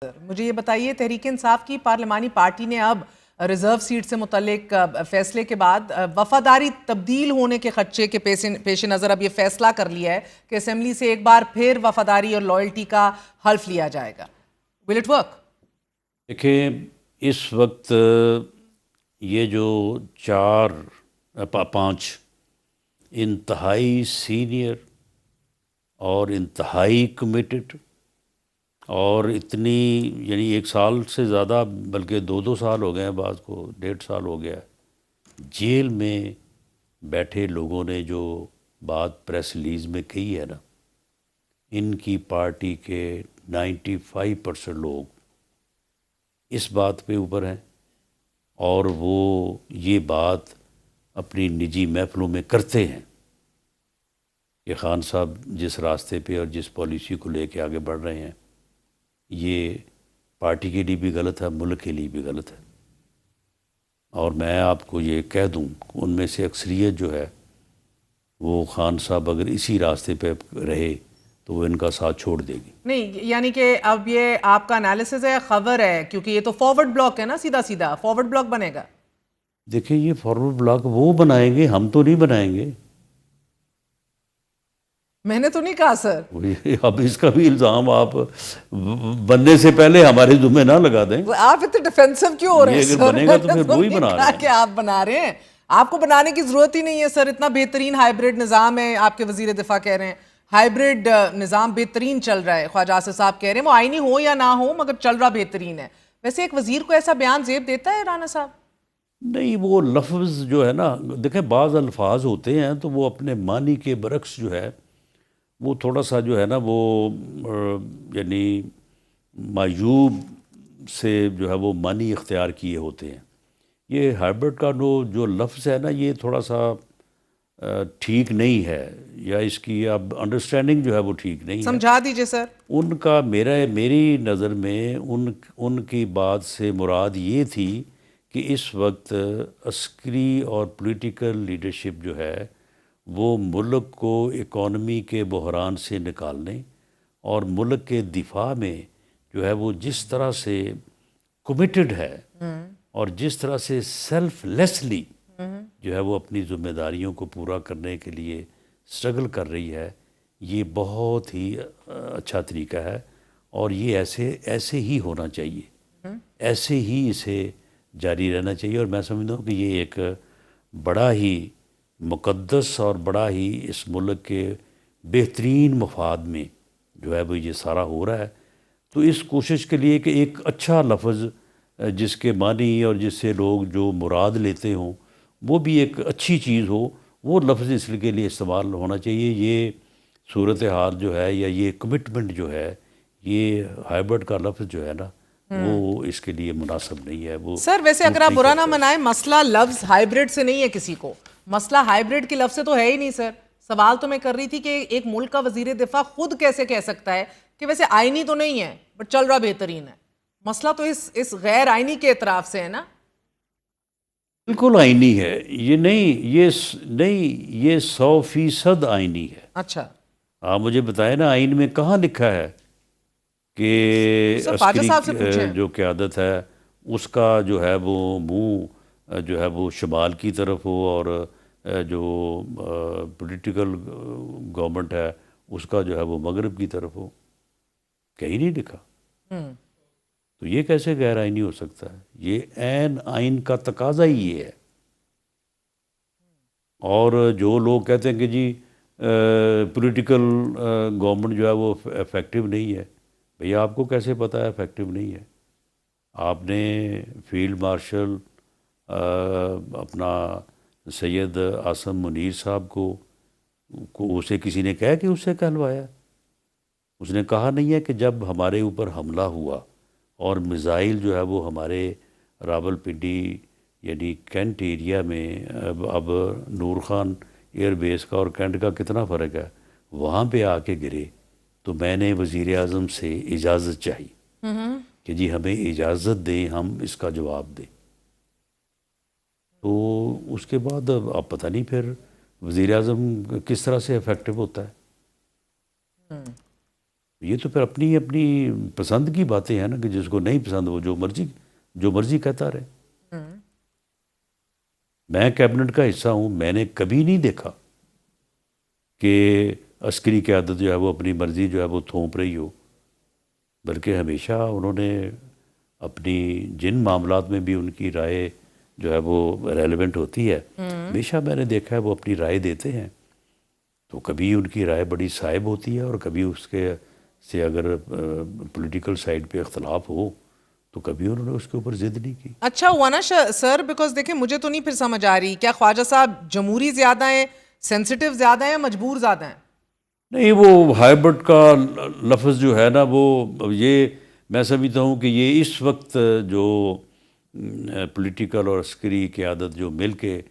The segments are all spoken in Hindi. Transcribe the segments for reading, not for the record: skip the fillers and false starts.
मुझे ये बताइए, तहरीक इंसाफ की पार्लिमानी पार्टी ने अब रिजर्व सीट से मुतल्लिक फैसले के बाद वफादारी तब्दील होने के खदशे के पेश नज़र अब ये फैसला कर लिया है कि असेंबली से एक बार फिर वफादारी और लॉयल्टी का हल्फ लिया जाएगा। Will it work? देखिए, इस वक्त ये जो पांच इंतहाई सीनियर और इंतहाई कमिटेड और इतनी, यानी 1 साल से ज़्यादा, बल्कि 2-2 साल हो गए हैं, बात को 1.5 साल हो गया है, जेल में बैठे लोगों ने जो बात प्रेस रिलीज़ में कही है ना, इनकी पार्टी के 95% लोग इस बात पे ऊपर हैं और वो ये बात अपनी निजी महफिलों में करते हैं कि खान साहब जिस रास्ते पे और जिस पॉलिसी को लेके आगे बढ़ रहे हैं, ये पार्टी के लिए भी गलत है, मुल्क के लिए भी गलत है। और मैं आपको ये कह दूं, उनमें से अक्सरियत जो है वो खान साहब अगर इसी रास्ते पे रहे तो वो इनका साथ छोड़ देगी। नहीं, यानी कि अब ये आपका एनालिसिस है, खबर है, क्योंकि ये तो फॉरवर्ड ब्लॉक है ना, सीधा सीधा फॉरवर्ड ब्लॉक बनेगा। देखिए, ये फॉरवर्ड ब्लॉक वो बनाएंगे, हम तो नहीं बनाएंगे। मैंने तो नहीं कहा सर। अब इसका भी इल्ज़ाम आप बनने से पहले हमारे जुम्मे ना लगा दें। आप इतने डिफेंसिव क्यों हो रहे हैं ये अगर सर? बनेगा तो फिर वो ही बना रहे हैं। कि आप बना रहे हैं, आपको बनाने की जरूरत ही नहीं है सर। इतना बेहतरीन हाइब्रिड निज़ाम है, आपके वजीर दिफा कह रहे हैं हाइब्रिड निज़ाम बेहतरीन चल रहा है। ख्वाजा आसिफ साहब कह रहे हैं वो आईनी हो या ना हो मगर चल रहा बेहतरीन है। वैसे एक वजीर को ऐसा बयान जेब देता है राना साहब? नहीं, वो लफ्ज़ जो है ना, देखें, बाज़ अल्फाज होते हैं तो वो अपने मानी के बरक्स जो है वो थोड़ा सा जो है ना, वो यानी मायूब से जो है वो मानी इख्तियार किए होते हैं। ये हाइब्रिड का जो लफ्ज़ है ना, ये थोड़ा सा ठीक नहीं है, या इसकी अब अंडरस्टैंडिंग जो है वो ठीक नहीं है। समझा दीजिए सर। उनका मेरी नज़र में उनकी बात से मुराद ये थी कि इस वक्त अस्करी और पॉलिटिकल लीडरशिप जो है वो मुल्क को इकॉनमी के बहरान से निकालने और मुल्क के दिफा में जो है वो जिस तरह से कमिटेड है और जिस तरह से सेल्फलेसली जो है वो अपनी जिम्मेदारियों को पूरा करने के लिए स्ट्रगल कर रही है, ये बहुत ही अच्छा तरीका है और ये ऐसे ही होना चाहिए, ऐसे ही इसे जारी रहना चाहिए। और मैं समझता हूँ कि ये एक बड़ा ही मुक़द्दस और बड़ा ही इस मुल्क के बेहतरीन मफाद में जो है वो ये सारा हो रहा है। तो इस कोशिश के लिए कि एक अच्छा लफ्ज़ जिसके मानी और जिससे लोग जो मुराद लेते हों वो भी एक अच्छी चीज़ हो, वो लफ्ज़ इसके लिए इस्तेमाल होना चाहिए। ये सूरत हाल जो है या ये कमिटमेंट जो है, ये हाइब्रिड का लफ्ज़ जो है ना, वो इसके लिए मुनासिब नहीं है। वो सर वैसे अगर आप बुरा ना मनाएं, मसला लफ्ज हाइब्रिड से नहीं है, किसी को मसला हाइब्रिड के लफ्ज से तो है ही नहीं सर। सवाल तो मैं कर रही थी कि एक मुल्क का वजीर दिफा खुद कैसे कह सकता है कि वैसे आईनी तो नहीं है बट चल रहा बेहतरीन है। मसला तो इस गैर आईनी के एतराफ से है ना। बिल्कुल आईनी है ये, नहीं, ये 100% आईनी है। अच्छा, आप मुझे बताएं ना, आइन में कहाँ लिखा है कि सर ख्वाजा अस्करी साहब से पूछें। जो क़यादत है उसका जो है वो मुंह जो है वो शुमाल की तरफ हो और जो पॉलिटिकल गवर्नमेंट है उसका जो है वो मगरब की तरफ हो? कहीं नहीं लिखा। तो ये कैसे गैर आइनी हो सकता है? ये ऐन आइन का तकाजा ही ये है। और जो लोग कहते हैं कि जी पॉलिटिकल गवर्नमेंट जो है वो इफेक्टिव नहीं है, भैया आपको कैसे पता है इफेक्टिव नहीं है? आपने फील्ड मार्शल अपना सैयद आसम मुनीर साहब को उसे किसी ने कहा कि उससे कहलवाया? उसने कहा नहीं है कि जब हमारे ऊपर हमला हुआ और मिज़ाइल जो है वो हमारे रावलपिंडी यानी कैंट एरिया में, अब नूर खान एयर बेस का और कैंट का कितना फ़र्क है, वहाँ पे आके गिरे तो मैंने वज़ीर आज़म से इजाज़त चाहिए कि जी हमें इजाज़त दें, हम इसका जवाब दें। तो उसके बाद अब पता नहीं फिर वज़ीर आज़म किस तरह से इफ़ेक्टिव होता है। ये तो फिर अपनी अपनी पसंद की बातें हैं ना, कि जिसको नहीं पसंद वो जो मर्जी कहता रहे। मैं कैबिनेट का हिस्सा हूँ, मैंने कभी नहीं देखा कि अस्करी क़यादत जो है वो अपनी मर्ज़ी जो है वो थोप रही हो, बल्कि हमेशा उन्होंने अपनी जिन मामलात में भी उनकी राय जो है वो रेलेवेंट होती है, हमेशा मैंने देखा है वो अपनी राय देते हैं। तो कभी उनकी राय बड़ी साहिब होती है और कभी उसके से अगर पॉलिटिकल साइड पे इख्तलाफ हो तो कभी उन्होंने उसके ऊपर ज़िद नहीं की। अच्छा हुआ ना सर, बिकॉज देखिए मुझे तो नहीं फिर समझ आ रही, क्या ख्वाजा साहब जमहूरी ज्यादा हैं, सेंसिटिव ज्यादा हैं, मजबूर ज्यादा हैं? नहीं, वो हाइब्रिड का लफ्ज़ जो है ना, वो ये मैं समझता हूँ कि ये इस वक्त जो पॉलिटिकल और अस्करी क़यादत जो मिल के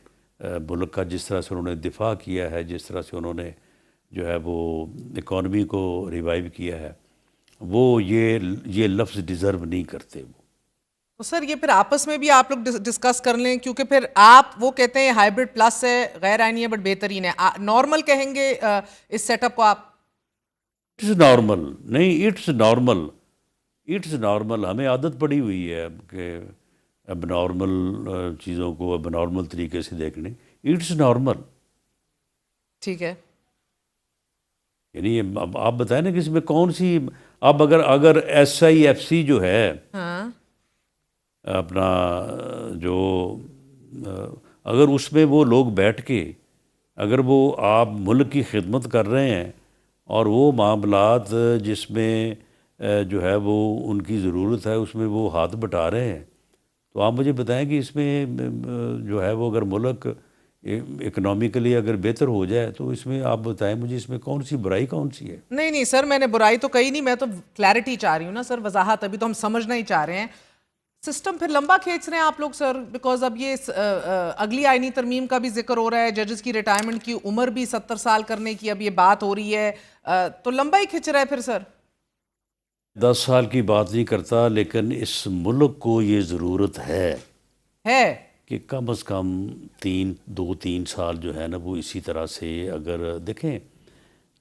मुल्क का जिस तरह से उन्होंने दिफा किया है, जिस तरह से उन्होंने जो है वो इकॉनमी को रिवाइव किया है, वो ये लफ्ज़ डिज़र्व नहीं करते वो। तो सर ये फिर आपस में भी आप लोग डिस्कस कर लें, क्योंकि फिर आप वो कहते हैं हाइब्रिड प्लस है, गैर आईनी है बट बेहतरीन है, नॉर्मल कहेंगे इस सेटअप को आप? इट्स नॉर्मल नहीं, इट्स नॉर्मल। हमें आदत पड़ी हुई है कि अब नॉर्मल चीज़ों को अब नॉर्मल तरीके से देखने। It's normal. ठीक है। यानी अब आप बताएं ना कि इसमें कौन सी, अब अगर SIFC जो है हाँ। अपना जो अगर उसमें वो लोग बैठ के अगर वो आप मुल्क की खिदमत कर रहे हैं और वो मामलात जिसमें जो है वो उनकी ज़रूरत है उसमें वो हाथ बटा रहे हैं, तो आप मुझे बताएं कि इसमें जो है वो अगर मुल्क इकनॉमिकली अगर बेहतर हो जाए तो इसमें आप बताएं मुझे इसमें कौन सी बुराई कौन सी है? नहीं नहीं सर, मैंने बुराई तो कही नहीं, मैं तो क्लैरिटी चाह रही हूँ ना सर, वजाहत। अभी तो हम समझना ही चाह रहे हैं। सिस्टम फिर लंबा खींच रहे हैं आप लोग सर, बिकॉज अब ये अगली आईनी तरमीम का भी जिक्र हो रहा है, जजेस की रिटायरमेंट की उम्र भी 70 साल करने की अब ये बात हो रही है, तो लंबा ही खिंच रहा है फिर सर। 10 साल की बात नहीं करता, लेकिन इस मुल्क को ये ज़रूरत है कि कम से कम 2-3 साल जो है ना वो इसी तरह से अगर देखें,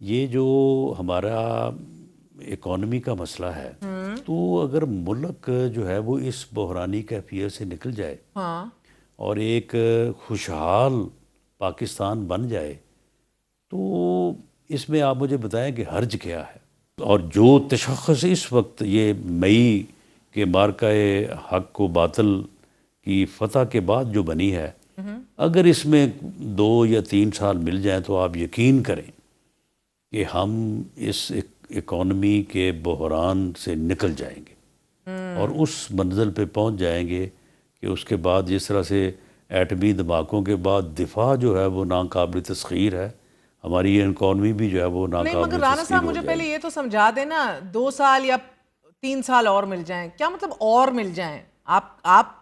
ये जो हमारा इकॉनमी का मसला है, तो अगर मुल्क जो है वो इस बहरानी कैफियत से निकल जाए हाँ। और एक खुशहाल पाकिस्तान बन जाए, तो इसमें आप मुझे बताएं कि हर्ज क्या है। और जो तशख़्ख़ुस इस वक्त ये मई के मार्काए हक को बातिल की फ़तह के बाद जो बनी है, अगर इसमें 2 या 3 साल मिल जाएं तो आप यकीन करें कि हम इस इकॉनमी के बहरान से निकल जाएंगे और उस मंजिल पे पहुंच जाएंगे कि उसके बाद जिस तरह से एटमी धमाकों के बाद दिफा जो है वो नाकाबिल तस्खीर है, हमारी इकॉनमी भी जो है वो नहीं, मगर नाकाबिल राना तस्खीर साहब हो मुझे पहले जाएगी। ये तो समझा देना, 2 साल या 3 साल और मिल जाएं, क्या मतलब और मिल जाएं? आप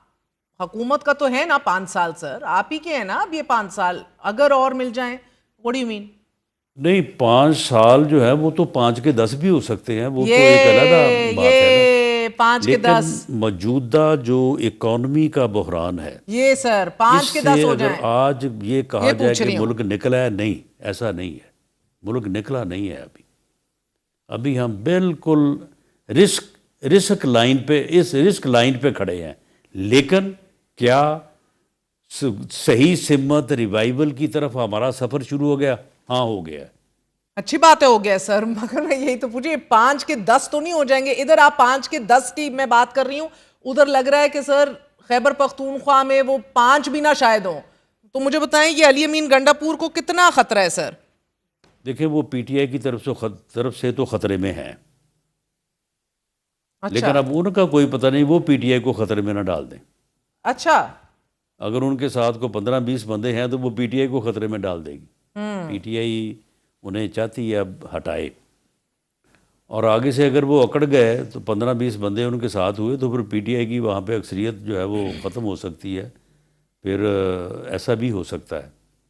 हुकूमत का तो है ना 5 साल सर, आप ही के हैं ना अब ये 5 साल, अगर और मिल जाएं, व्हाट डू यू मीन? नहीं, 5 साल जो है वो तो 5 के 10 भी हो सकते हैं, वो तो एक अलग बात है ना। ये 5 के लेकिन 10, मौजूदा जो इकॉनमी का बहरान है, ये सर 5 के इससे 10 हो अगर जाएं, आज ये कहा ये जाए पूछ कि रही हूँ। मुल्क निकला है, नहीं, ऐसा नहीं है। मुल्क निकला नहीं है अभी हम बिल्कुल इस रिस्क लाइन पे खड़े हैं। लेकिन क्या सही सिमत रिवाइवल की तरफ हमारा सफ़र शुरू हो गया? हाँ, हो गया है। अच्छी बात है, हो गया सर, मगर मैं यही तो पूछिए 5 के 10 तो नहीं हो जाएंगे? इधर आप 5 के 10 की मैं बात कर रही हूँ, उधर लग रहा है कि सर खैबर पख्तूनख्वा में वो 5 भी ना शायद हो। तो मुझे बताएं ये अली अमीन गंडापुर को कितना खतरा है सर? देखिए, वो PTI की तरफ से तो ख़तरे में है, अच्छा। लेकिन अब उनका कोई पता नहीं, वो PTI को ख़तरे में ना डाल दें। अच्छा। अगर उनके साथ को 15-20 बंदे हैं तो वो PTI को ख़तरे में डाल देगी। PTI उन्हें चाहती है अब हटाए, और आगे से अगर वो अकड़ गए तो 15-20 बंदे उनके साथ हुए तो फिर PTI की वहाँ पे अक्सरियत जो है वो ख़त्म हो सकती है। फिर ऐसा भी हो सकता है।